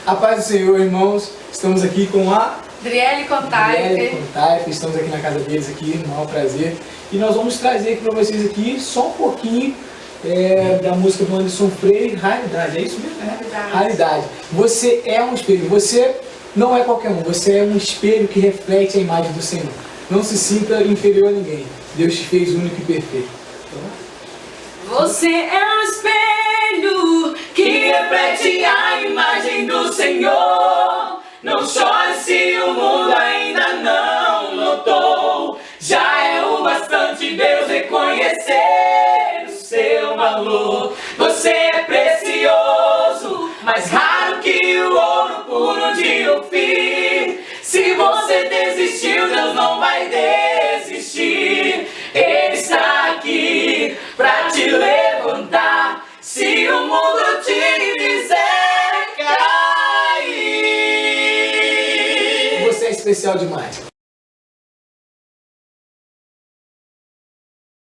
A paz do Senhor, irmãos, estamos aqui com a Adriele Contaife. Estamos aqui na casa deles, aqui, um maior prazer. E nós vamos trazer aqui para vocês aqui só um pouquinho da música do Anderson Freire, Raridade, é isso mesmo? Raridade. Você é um espelho, você não é qualquer um, você é um espelho que reflete a imagem do Senhor. Não se sinta inferior a ninguém, Deus te fez único e perfeito. Você é um espelho que reflete a imagem do Senhor. Não chore se o mundo ainda não notou. Já é o bastante Deus reconhecer o seu valor. Você é precioso, mais raro que o ouro puro de Ofir. Se você desistiu, Deus não vai desistir. Ele está aqui pra te levantar. Se o mundo te fizer cair, você é especial demais.